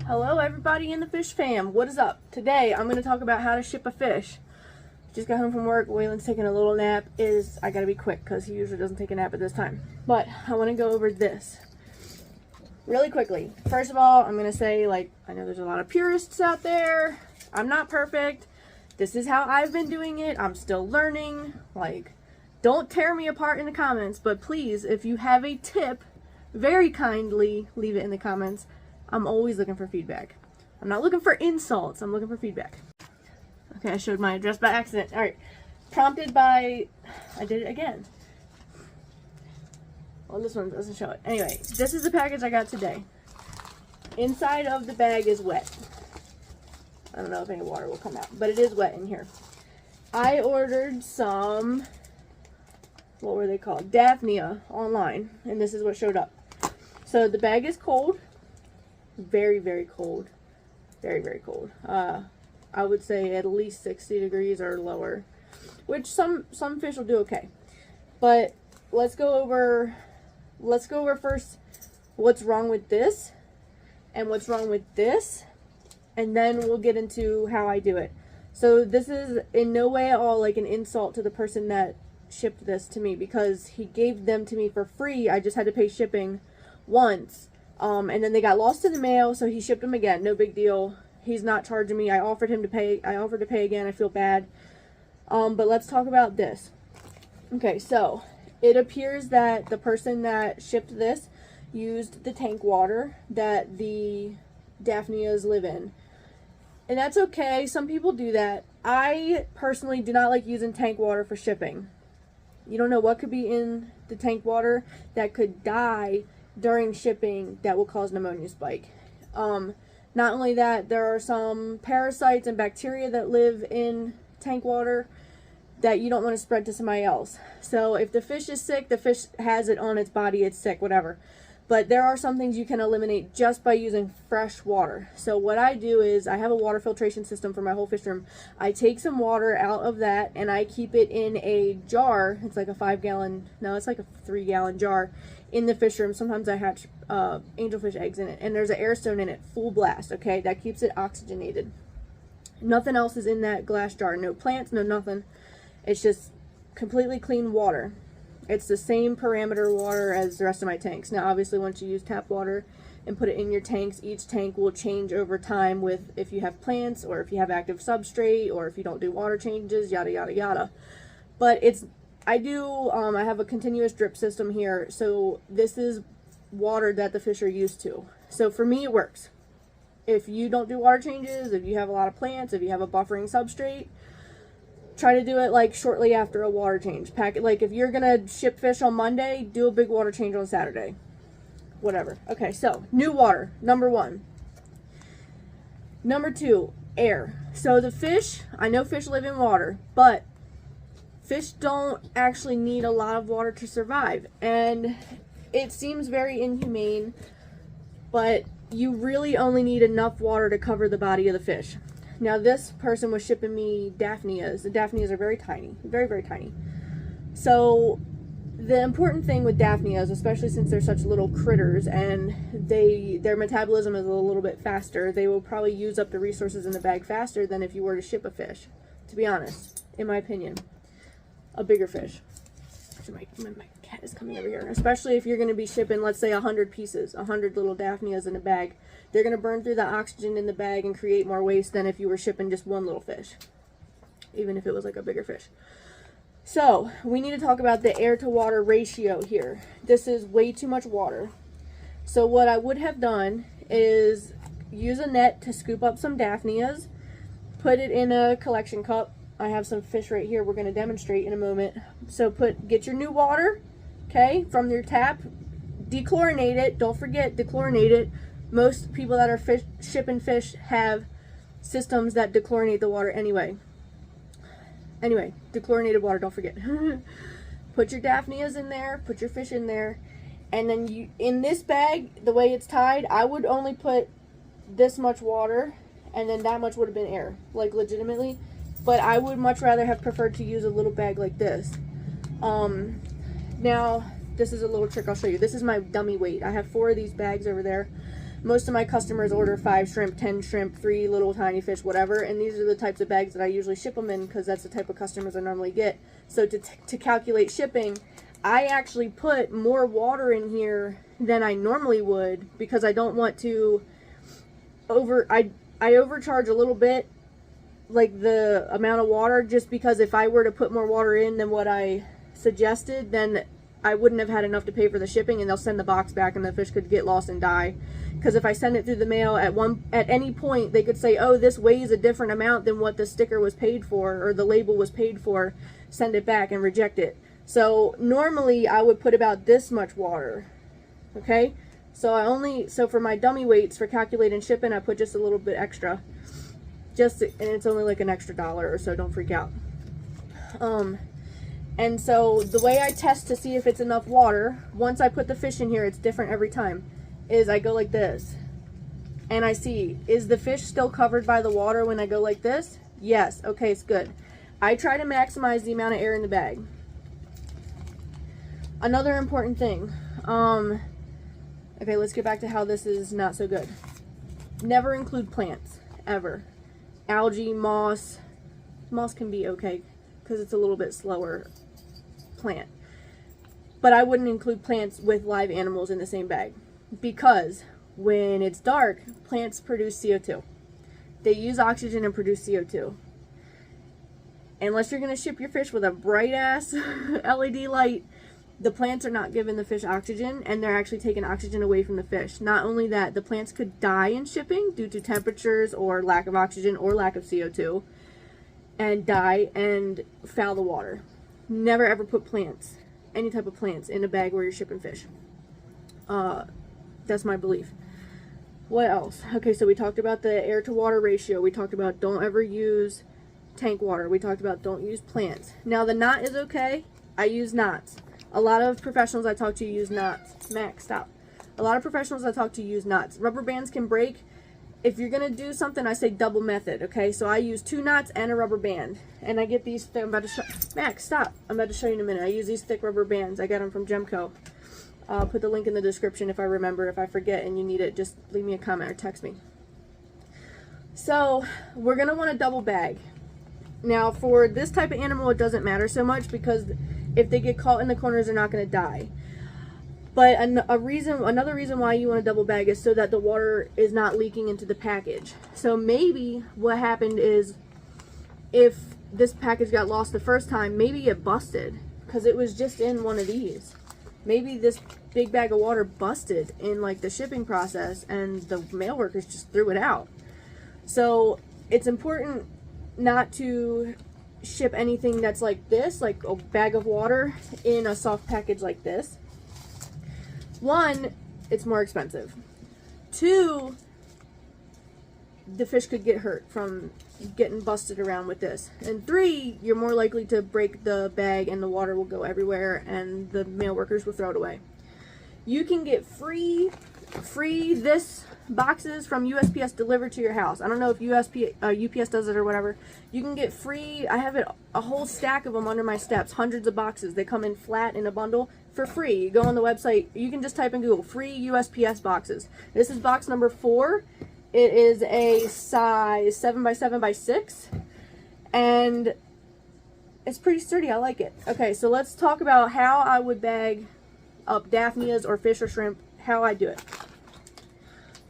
Hello everybody in the fish fam, what is up? Today I'm going to talk about how to ship a fish. Just got home from work, Waylon's taking a little nap. I gotta be quick because he usually doesn't take a nap at this time. But I want to go over this really quickly. First of all, I'm going to say, I know there's a lot of purists out there. I'm not perfect. This is how I've been doing it. I'm still learning. Don't tear me apart in the comments, but please, if you have a tip, very kindly leave it in the comments. I'm always looking for feedback. I'm not looking for insults. I'm looking for feedback. Okay, I showed my address by accident. All right. Prompted by... I did it again. Well, this one doesn't show it. Anyway, this is the package I got today. Inside of the bag is wet. I don't know if any water will come out, but it is wet in here. I ordered some... what were they called? Daphnia online, and this is what showed up. So the bag is cold. Very, very cold. Very, very cold. I would say at least 60 degrees or lower, which some fish will do okay. But let's go over first what's wrong with this and what's wrong with this, and then we'll get into how I do it. So this is in no way at all like an insult to the person that shipped this to me, because he gave them to me for free. I just had to pay shipping once. And then they got lost in the mail, so he shipped them again. No big deal. He's not charging me. I offered to pay again. I feel bad. But let's talk about this. Okay, so it appears that the person that shipped this used the tank water that the Daphnias live in. And that's okay. Some people do that. I personally do not like using tank water for shipping. You don't know what could be in the tank water that could die during shipping that will cause pneumonia spike. Not only that, there are some parasites and bacteria that live in tank water that you don't want to spread to somebody else. So if the fish is sick, the fish has it on its body, it's sick, whatever. But there are some things you can eliminate just by using fresh water. So what I do is I have a water filtration system for my whole fish room. I take some water out of that and I keep it in a jar. It's like a 5-gallon, no, it's like a 3-gallon jar in the fish room. Sometimes I hatch angelfish eggs in it, and there's an air stone in it, full blast, okay? That keeps it oxygenated. Nothing else is in that glass jar. No plants, no nothing. It's just completely clean water. It's the same parameter water as the rest of my tanks. Now, obviously, once you use tap water and put it in your tanks, each tank will change over time with if you have plants or if you have active substrate or if you don't do water changes, yada, yada, yada. But I have a continuous drip system here, so this is water that the fish are used to. So for me, it works. If you don't do water changes, if you have a lot of plants, if you have a buffering substrate, try to do it shortly after a water change. Pack it, if you're gonna ship fish on Monday, do a big water change on Saturday. Whatever. Okay, so new water, number 1. Number 2, air. So the fish, I know fish live in water, but fish don't actually need a lot of water to survive. And it seems very inhumane, but you really only need enough water to cover the body of the fish. Now, this person was shipping me Daphnias. The Daphnias are very tiny. Very, very tiny. So, the important thing with Daphnias, especially since they're such little critters and their metabolism is a little bit faster, they will probably use up the resources in the bag faster than if you were to ship a fish, to be honest, in my opinion. A bigger fish. So my cat is coming over here. Especially if you're going to be shipping, let's say, 100 pieces, 100 little Daphnias in a bag. They're going to burn through the oxygen in the bag and create more waste than if you were shipping just one little fish, even if it was a bigger fish. So we need to talk about the air to water ratio here. This is way too much water. So what I would have done is use a net to scoop up some Daphnias, put it in a collection cup. I have some fish right here we're going to demonstrate in a moment. So get your new water, okay, from your tap, dechlorinate it. Don't forget, dechlorinate it. Most people that are shipping fish have systems that dechlorinate the water anyway. Anyway, dechlorinated water, don't forget. Put your Daphnias in there, put your fish in there, and then in this bag, the way it's tied, I would only put this much water, and then that much would have been air, legitimately. But I would much rather have preferred to use a little bag like this. Now, this is a little trick I'll show you. This is my dummy weight. I have 4 of these bags over there. most of my customers order 5 shrimp, 10 shrimp, 3 little tiny fish, whatever, and these are the types of bags that I usually ship them in because that's the type of customers I normally get. So to calculate shipping, I actually put more water in here than I normally would because I don't want to I overcharge a little bit, like the amount of water, just because if I were to put more water in than what I suggested, then I wouldn't have had enough to pay for the shipping, and they'll send the box back and the fish could get lost and die. Because if I send it through the mail at any point, they could say, oh, this weighs a different amount than what the sticker was paid for or the label was paid for, send it back and reject it. So normally I would put about this much water, okay? So for my dummy weights for calculating shipping, I put just a little bit extra, and it's only like an extra $1 or so, don't freak out. And so the way I test to see if it's enough water, once I put the fish in here, it's different every time, is I go like this. And I see, is the fish still covered by the water when I go like this? Yes, okay, it's good. I try to maximize the amount of air in the bag. Another important thing, okay, let's get back to how this is not so good. Never include plants, ever. Algae, moss can be okay because it's a little bit slower plant, but I wouldn't include plants with live animals in the same bag, because when it's dark, plants produce CO2. They use oxygen and produce CO2. Unless you're going to ship your fish with a bright ass LED light, the plants are not giving the fish oxygen, and they're actually taking oxygen away from the fish. Not only that, the plants could die in shipping due to temperatures or lack of oxygen or lack of CO2, and die and foul the water. Never ever put plants, any type of plants, in a bag where you're shipping fish. That's my belief. What else? Okay, so we talked about the air to water ratio. We talked about don't ever use tank water. We talked about don't use plants. Now the knot is okay. I use knots. A lot of professionals I talk to use knots. Max, stop. A lot of professionals I talk to use knots. Rubber bands can break. If you're going to do something, I say double method, okay? So I use 2 knots and a rubber band. And I get these, I'm about to show, Max, stop. I'm about to show you in a minute. I use these thick rubber bands. I got them from Gemco. I'll put the link in the description if I remember. If I forget and you need it, just leave me a comment or text me. So we're going to want a double bag. Now for this type of animal, it doesn't matter so much because if they get caught in the corners, they're not going to die. But another reason why you want a double bag is so that the water is not leaking into the package. So maybe what happened is, if this package got lost the first time, maybe it busted because it was just in one of these. Maybe this big bag of water busted in like the shipping process and the mail workers just threw it out. So it's important not to ship anything that's like this, like a bag of water, in a soft package like this. 1, it's more expensive. 2, the fish could get hurt from getting busted around with this. And 3, you're more likely to break the bag and the water will go everywhere and the mail workers will throw it away. You can get free this boxes from USPS delivered to your house. I don't know if UPS does it or whatever. You can get free, I have a whole stack of them under my steps, hundreds of boxes. They come in flat in a bundle for free. You go on the website, you can just type in Google, free USPS boxes. This is box number 4. It is a size 7x7x6, and it's pretty sturdy. I like it. Okay, so let's talk about how I would bag up Daphnias or fish or shrimp, how I do it.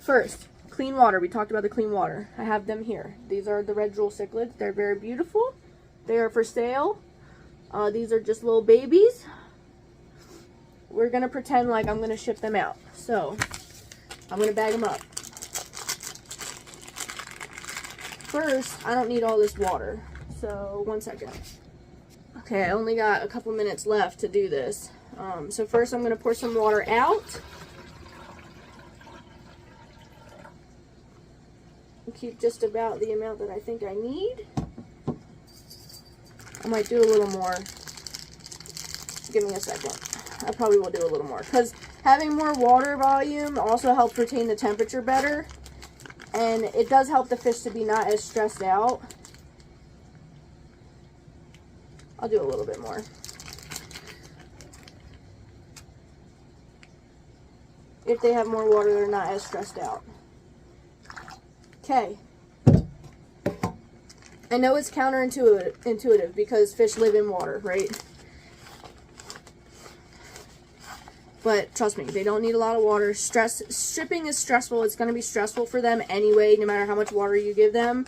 First, clean water. We talked about the clean water. I have them here. These are the red jewel cichlids. They're very beautiful. They are for sale. These are just little babies. We're going to pretend like I'm going to ship them out. So, I'm going to bag them up. First, I don't need all this water. So, 1 second. Okay, I only got a couple minutes left to do this. So first I'm going to pour some water out. Keep just about the amount that I think I need. I might do a little more. Give me a second. I probably will do a little more, because having more water volume also helps retain the temperature better, and it does help the fish to be not as stressed out. I'll do a little bit more. if they have more water, they're not as stressed out. Okay. I know it's counterintuitive because fish live in water, right? But trust me, they don't need a lot of water. Stripping is stressful. It's going to be stressful for them anyway, no matter how much water you give them.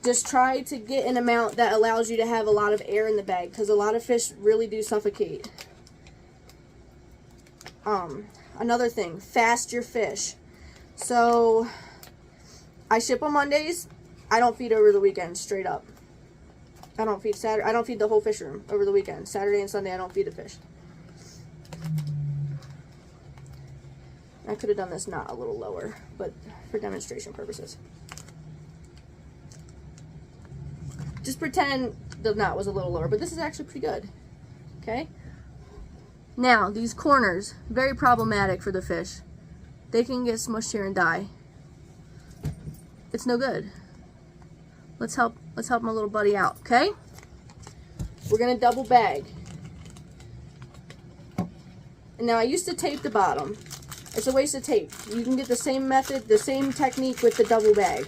Just try to get an amount that allows you to have a lot of air in the bag, because a lot of fish really do suffocate. Another thing, fast your fish. So I ship on Mondays. I don't feed over the weekend, straight up. I don't feed Saturday. I don't feed the whole fish room over the weekend. Saturday and Sunday, I don't feed the fish. I could have done this knot a little lower, but for demonstration purposes. Just pretend the knot was a little lower, but this is actually pretty good. Okay? Now, these corners, very problematic for the fish. They can get smushed here and die. It's no good. Let's help my little buddy out, okay? We're gonna double bag. And now I used to tape the bottom. It's a waste of tape. You can get the same method, the same technique with the double bag.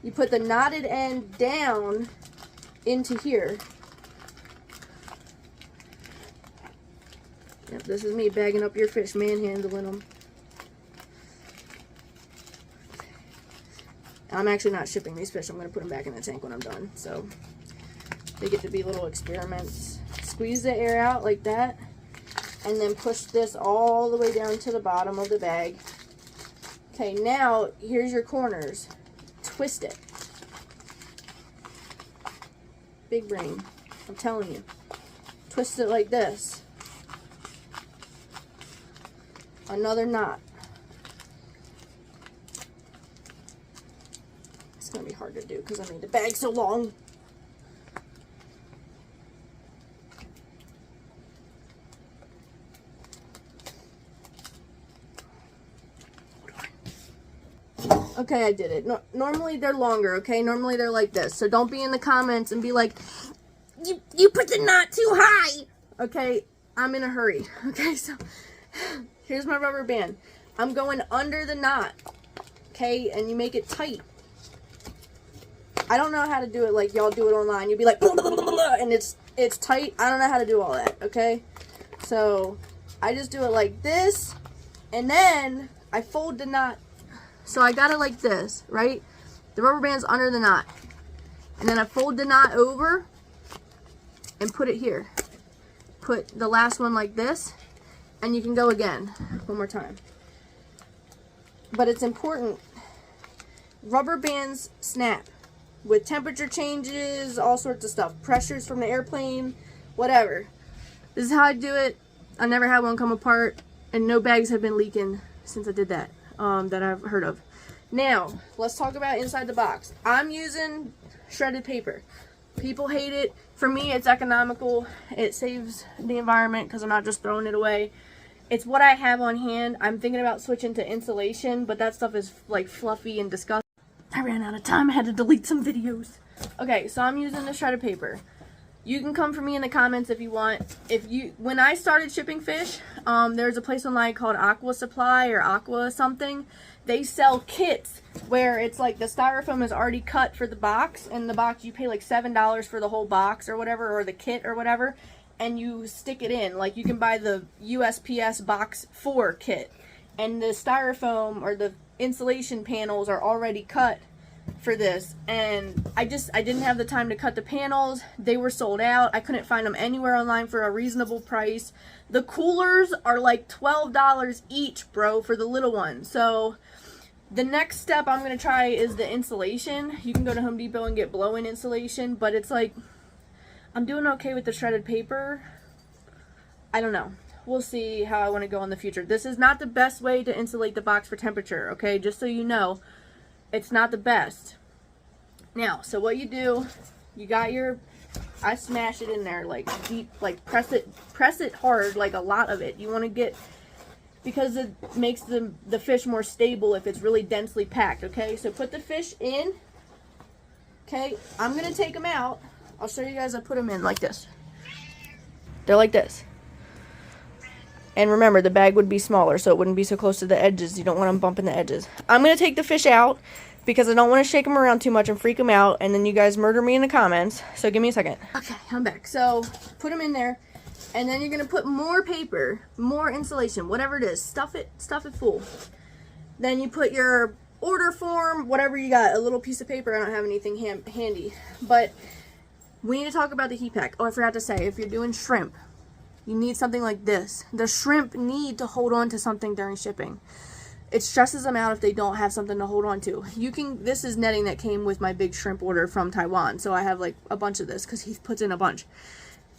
You put the knotted end down into here. Yep, this is me bagging up your fish, manhandling them. I'm actually not shipping these fish. I'm going to put them back in the tank when I'm done. So they get to be little experiments. Squeeze the air out like that. And then push this all the way down to the bottom of the bag. Okay, now here's your corners. Twist it. Big brain. I'm telling you. Twist it like this. Another knot. It's going to be hard to do because I made the bag so long. Okay, I did it. Normally they're longer, okay? Normally they're like this. So don't be in the comments and be like, you put the knot too high. Okay, I'm in a hurry. Okay, so here's my rubber band. I'm going under the knot, okay? And you make it tight. I don't know how to do it like y'all do it online. You'd be like, blah, blah, blah, blah, and it's tight. I don't know how to do all that, okay? So I just do it like this, and then I fold the knot. So I got it like this, right? The rubber band's under the knot. And then I fold the knot over and put it here. Put the last one like this, and you can go again. One more time. But it's important. Rubber bands snap with temperature changes, all sorts of stuff. Pressures from the airplane, whatever. This is how I do it. I never had one come apart, and no bags have been leaking since I did that. That I've heard of. Now, let's talk about inside the box. I'm using shredded paper. People hate it. For me, it's economical. It saves the environment because I'm not just throwing it away. It's what I have on hand. I'm thinking about switching to insulation, but that stuff is like fluffy and disgusting. I ran out of time. I had to delete some videos. Okay, so I'm using the shredded paper. You can come for me in the comments if you want. When I started shipping fish, there's a place online called Aqua Supply or Aqua something. They sell kits where it's like the styrofoam is already cut for the box, and the box you pay like $7 for the whole box or whatever, or the kit or whatever, and you stick it in. Like you can buy the USPS box 4 kit, and the styrofoam or the insulation panels are already cut for this, and I didn't have the time to cut the panels. They were sold out. I couldn't find them anywhere online for a reasonable price. The coolers are like $12 each, bro, for the little one. So the next step I'm going to try is the insulation. You can go to Home Depot and get blow-in insulation, but it's like, I'm doing okay with the shredded paper. I don't know. We'll see how I want to go in the future. This is not the best way to insulate the box for temperature, okay? Just so you know. It's not the best. Now, so what you do, you got your, I smash it in there like deep, like press it hard, like a lot of it. You want to get, because it makes the fish more stable if it's really densely packed, okay? So put the fish in, okay? I'm going to take them out. I'll show you guys. I put them in like this. They're like this. And remember, the bag would be smaller, so it wouldn't be so close to the edges. You don't want them bumping the edges. I'm going to take the fish out because I don't want to shake them around too much and freak them out, and then you guys murder me in the comments. So give me a second. Okay, I'm back. So put them in there, and then you're going to put more paper, more insulation, whatever it is. Stuff it full. Then you put your order form, whatever you got, a little piece of paper. I don't have anything handy. But we need to talk about the heat pack. Oh, I forgot to say, if you're doing shrimp, you need something like this. The shrimp need to hold on to something during shipping. It stresses them out if they don't have something to hold on to. This is netting that came with my big shrimp order from Taiwan. So I have like a bunch of this because he puts in a bunch.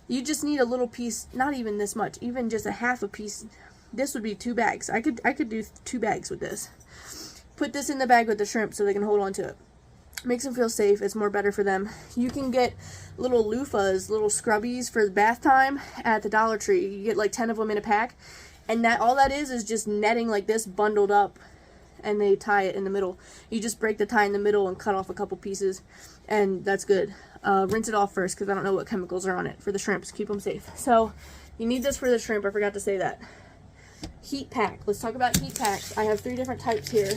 You just need a little piece, not even this much, even just a half a piece. This would be 2 bags. I could do 2 bags with this. Put this in the bag with the shrimp so they can hold on to it. Makes them feel safe. It's more better for them. You can get little loofahs, little scrubbies for bath time at the Dollar Tree. You get like 10 of them in a pack, and all that is just netting like this bundled up, and they tie it in the middle. You just break the tie in the middle and cut off a couple pieces, and that's good. Rinse it off first because I don't know what chemicals are on it for the shrimps. Keep them safe. So you need this for the shrimp. I forgot to say that. Heat pack. Let's talk about heat packs. I have 3 different types here.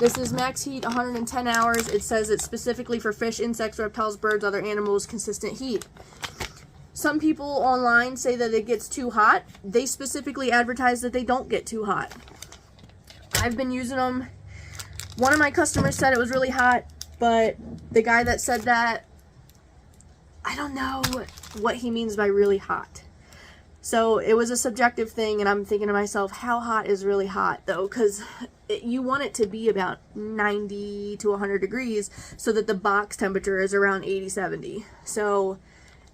This is max heat 110 hours. It says it's specifically for fish, insects, reptiles, birds, other animals, consistent heat. Some people online say that it gets too hot. They specifically advertise that they don't get too hot. I've been using them. One of my customers said it was really hot, but the guy that said that, I don't know what he means by really hot. So it was a subjective thing, and I'm thinking to myself, how hot is really hot though? Because you want it to be about 90 to 100 degrees so that the box temperature is around 80, 70. So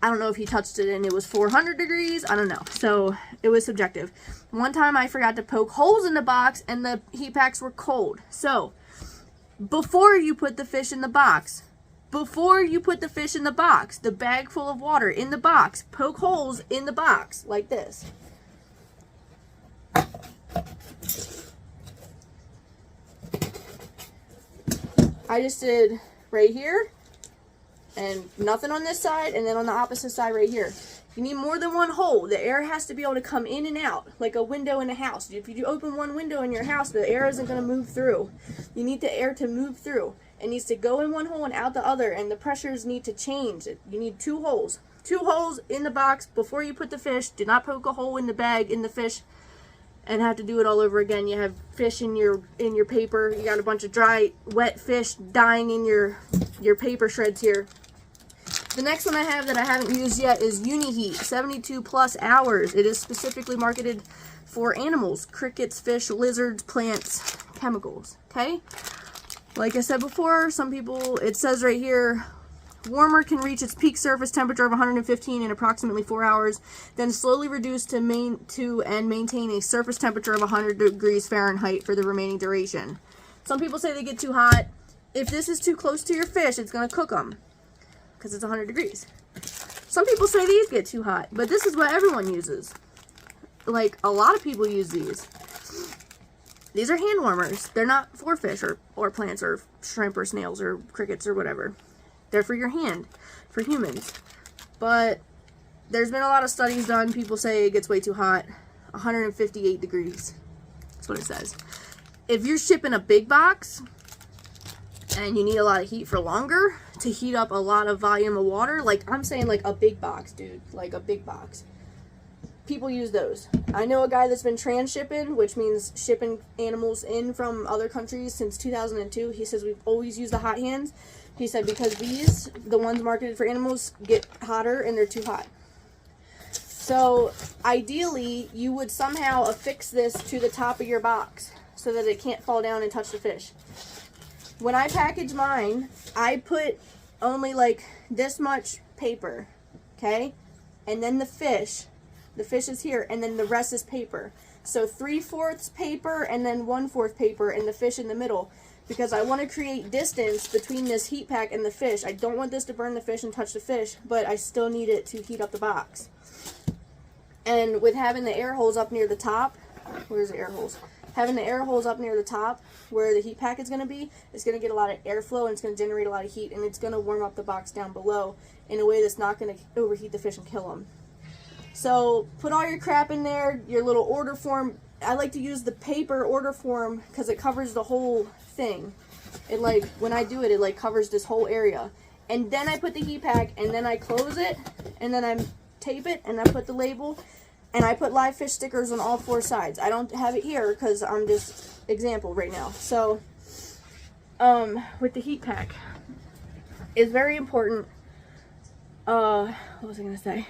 I don't know if he touched it and it was 400 degrees. I don't know. So it was subjective. One time I forgot to poke holes in the box and the heat packs were cold. So before you put the fish in the box, the bag full of water in the box, poke holes in the box like this. I just did right here, and nothing on this side, and then on the opposite side right here. You need more than one hole. The air has to be able to come in and out, like a window in a house. If you open one window in your house, the air isn't going to move through. You need the air to move through. It needs to go in one hole and out the other, and the pressures need to change. You need 2 holes. 2 holes in the box before you put the fish. Do not poke a hole in the bag, in the fish, and have to do it all over again. You have fish in your paper. You got a bunch of dry, wet fish dying in your paper shreds here. The next one I have that I haven't used yet is UniHeat, 72 plus hours. It is specifically marketed for animals, crickets, fish, lizards, plants, chemicals, okay? Like I said before, some people, it says right here, warmer can reach its peak surface temperature of 115 in approximately 4 hours, then slowly reduce to maintain a surface temperature of 100 degrees Fahrenheit for the remaining duration. Some people say they get too hot. If this is too close to your fish, it's going to cook them because it's 100 degrees. Some people say these get too hot, but this is what everyone uses. Like, a lot of people use these. These are hand warmers. They're not for fish or plants or shrimp or snails or crickets or whatever. They're for your hand, for humans. But there's been a lot of studies done. People say it gets way too hot. 158 degrees. That's what it says. If you're shipping a big box and you need a lot of heat for longer to heat up a lot of volume of water, like I'm saying like a big box, dude. Like a big box. People use those. I know a guy that's been trans-shipping, which means shipping animals in from other countries since 2002. He says we've always used the hot hands. He said because these, the ones marketed for animals, get hotter and they're too hot. So ideally, you would somehow affix this to the top of your box so that it can't fall down and touch the fish. When I package mine, I put only like this much paper, okay? And then the fish is here, and then the rest is paper. So 3/4 paper and then 1/4 paper and the fish in the middle, because I want to create distance between this heat pack and the fish. I don't want this to burn the fish and touch the fish, but I still need it to heat up the box. And with having the air holes up near the top, where's the air holes? Having the air holes up near the top where the heat pack is going to be, it's going to get a lot of airflow and it's going to generate a lot of heat, and it's going to warm up the box down below in a way that's not going to overheat the fish and kill them. So put all your crap in there, your little order form. I like to use the paper order form because it covers the whole thing. It like, when I do it, it like covers this whole area. And then I put the heat pack, and then I close it, and then I tape it, and I put the label, and I put live fish stickers on all 4 sides. I don't have it here because I'm just example right now. So with the heat pack, it's very important. What was I gonna say?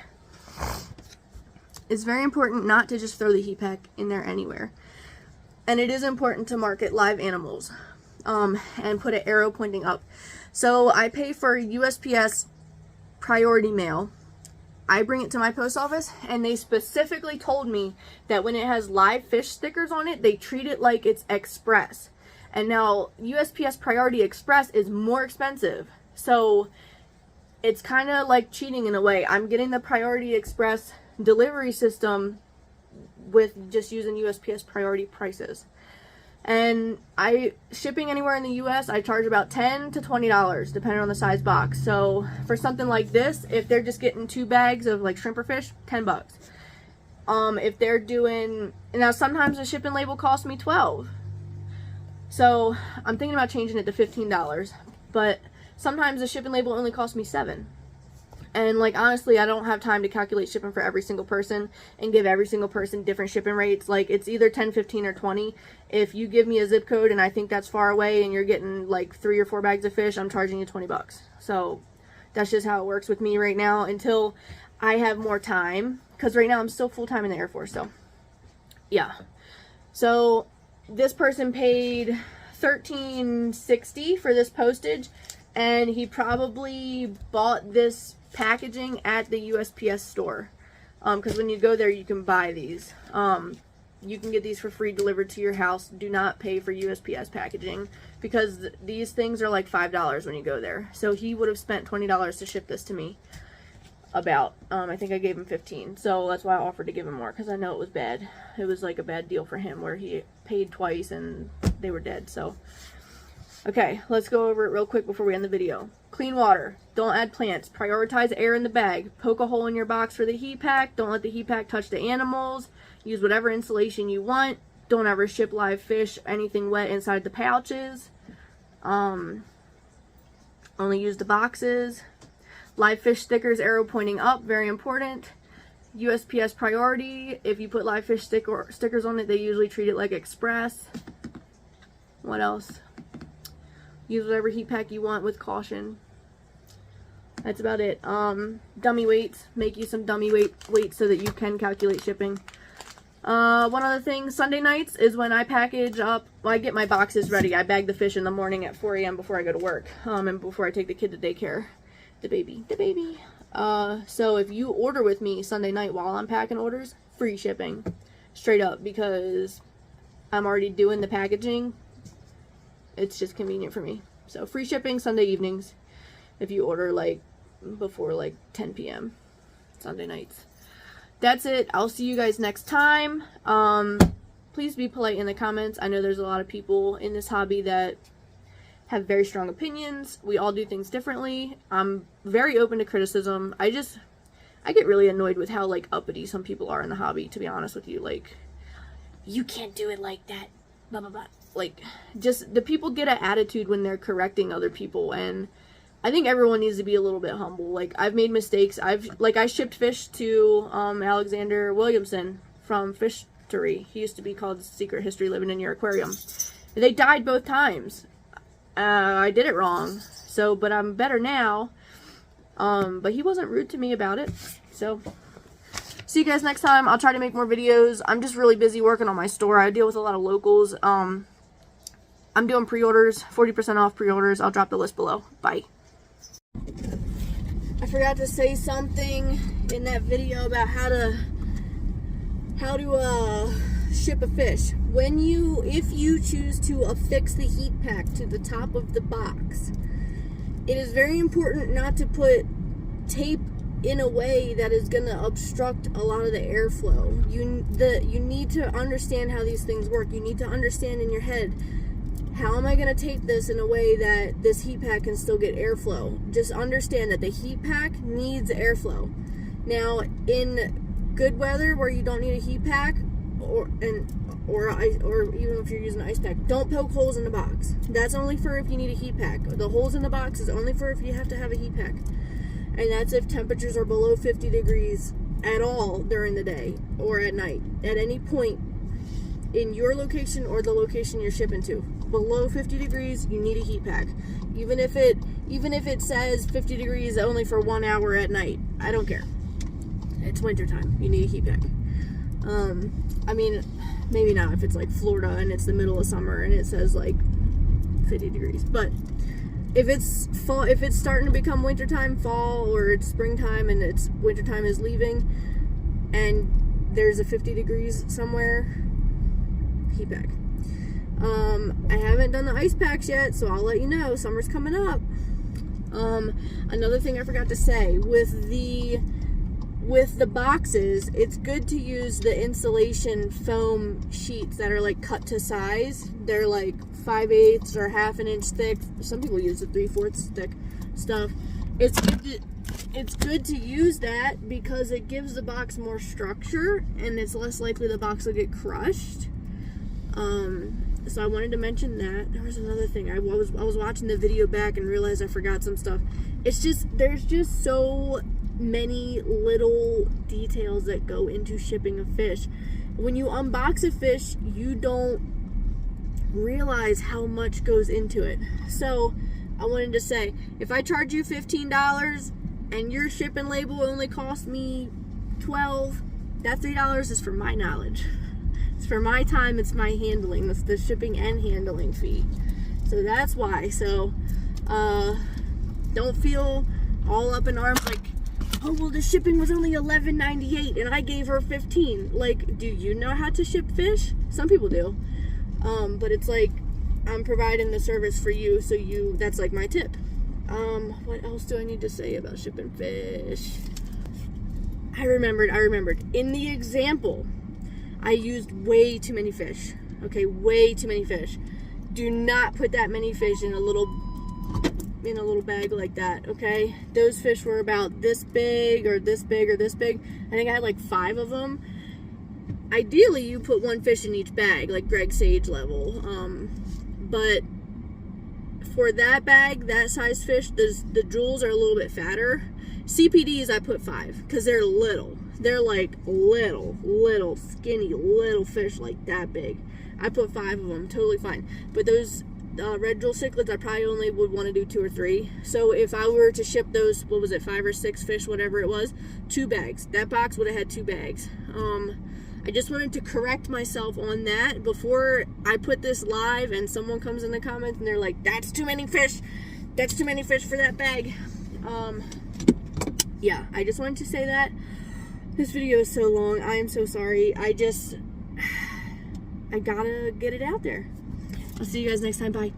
It's very important not to just throw the heat pack in there anywhere. And it is important to market live animals and put an arrow pointing up. So I pay for USPS priority mail. I bring it to my post office, and they specifically told me that when it has live fish stickers on it, they treat it like it's express. And now USPS Priority Express is more expensive. So it's kind of like cheating in a way. I'm getting the Priority Express delivery system with just using USPS priority prices. And shipping anywhere in the US, I charge about $10 to $20 depending on the size box. So for something like this, if they're just getting 2 bags of like shrimp or fish, $10. If they're doing, now sometimes the shipping label costs me $12. So I'm thinking about changing it to $15, but sometimes the shipping label only costs me $7. And like, honestly, I don't have time to calculate shipping for every single person and give every single person different shipping rates. Like, it's either 10, 15, or 20. If you give me a zip code and I think that's far away and you're getting like 3 or 4 bags of fish, I'm charging you $20. So that's just how it works with me right now until I have more time. Because right now I'm still full-time in the Air Force, so yeah. So this person paid $13.60 for this postage, and he probably bought this packaging at the USPS store, because when you go there you can buy these. You can get these for free delivered to your house. Do not pay for USPS packaging, because these things are like $5 when you go there. So he would have spent $20 to ship this to me. About I think I gave him $15, so that's why I offered to give him more, because I know it was bad. It was like a bad deal for him where he paid twice and they were dead. So okay, let's go over it real quick before we end the video. Clean water. Don't add plants. Prioritize air in the bag. Poke a hole in your box for the heat pack. Don't let the heat pack touch the animals. Use whatever insulation you want. Don't ever ship live fish, anything wet inside the pouches. Only use the boxes. Live fish stickers, arrow pointing up, very important. USPS priority. If you put live fish stickers on it, they usually treat it like express. What else? Use whatever heat pack you want with caution. That's about it. Dummy weights. Make you some dummy weights so that you can calculate shipping. One other thing, Sunday nights is when I package up. Well, I get my boxes ready. I bag the fish in the morning at 4 a.m. before I go to work. And before I take the kid to daycare. The baby. So if you order with me Sunday night while I'm packing orders, free shipping. Straight up, because I'm already doing the packaging. It's just convenient for me. So free shipping Sunday evenings if you order like before like 10 p.m. Sunday nights. That's it. I'll see you guys next time. Please be polite in the comments. I know there's a lot of people in this hobby that have very strong opinions. We all do things differently. I'm very open to criticism. I get really annoyed with how like uppity some people are in the hobby, to be honest with you. Like, you can't do it like that, blah blah blah. Like, just the people get an attitude when they're correcting other people, and I think everyone needs to be a little bit humble. Like, I've made mistakes. I shipped fish to Alexander Williamson from Fishery. He used to be called Secret History Living in Your Aquarium. They died both times. I did it wrong, so, but I'm better now. But he wasn't rude to me about it. So see you guys next time. I'll try to make more videos. I'm just really busy working on my store. I deal with a lot of locals. I'm doing pre-orders, 40% off pre-orders. I'll drop the list below. Bye. I forgot to say something in that video about how to ship a fish. If you choose to affix the heat pack to the top of the box, it is very important not to put tape in a way that is going to obstruct a lot of the airflow. You need to understand how these things work. You need to understand in your head, how am I going to tape this in a way that this heat pack can still get airflow? Just understand that the heat pack needs airflow. Now, in good weather where you don't need a heat pack, or even if you're using an ice pack, don't poke holes in the box. That's only for if you need a heat pack. The holes in the box is only for if you have to have a heat pack. And that's if temperatures are below 50 degrees at all during the day or at night. At any point in your location or the location you're shipping to. Below 50 degrees, you need a heat pack. Even if it says 50 degrees only for 1 hour at night, I don't care. It's wintertime. You need a heat pack. I mean, maybe not if it's like Florida and it's the middle of summer and it says like 50 degrees. But if it's fall, if it's starting to become wintertime, fall, or it's springtime and it's wintertime is leaving, and there's a 50 degrees somewhere, heat pack. I haven't done the ice packs yet, so I'll let you know. Summer's coming up. Another thing I forgot to say, with the boxes, it's good to use the insulation foam sheets that are like cut to size. They're like 5/8 or half an inch thick. Some people use the 3/4 thick stuff. It's good to use that because it gives the box more structure and it's less likely the box will get crushed. So I wanted to mention that. There was another thing. I was watching the video back and realized I forgot some stuff. It's just, there's just so many little details that go into shipping a fish. When you unbox a fish, you don't realize how much goes into it. So I wanted to say, if I charge you $15 and your shipping label only cost me $12, that $3 is for my knowledge. It's for my time, it's my handling. That's the shipping and handling fee. So that's why. So don't feel all up in arms like, oh, well, the shipping was only $11.98 and I gave her $15. Like, do you know how to ship fish? Some people do. But it's like, I'm providing the service for you, so that's like my tip. What else do I need to say about shipping fish? I remembered. In the example, I used way too many fish. Okay, way too many fish. Do not put that many fish in a little bag like that, okay? Those fish were about this big or this big or this big. I think I had like 5 of them. Ideally, you put 1 fish in each bag, like Greg Sage level. But for that bag, that size fish, the jewels are a little bit fatter. CPDs, I put 5 because they're little. They're like little, skinny, little fish like that big. I put 5 of them, totally fine. But those red jewel cichlids, I probably only would want to do 2 or 3. So if I were to ship those, what was it, 5 or 6 fish, whatever it was, 2 bags. That box would have had 2 bags. I just wanted to correct myself on that before I put this live and someone comes in the comments and they're like, that's too many fish. That's too many fish for that bag. Yeah, I just wanted to say that. This video is so long. I am so sorry. I gotta get it out there. I'll see you guys next time. Bye.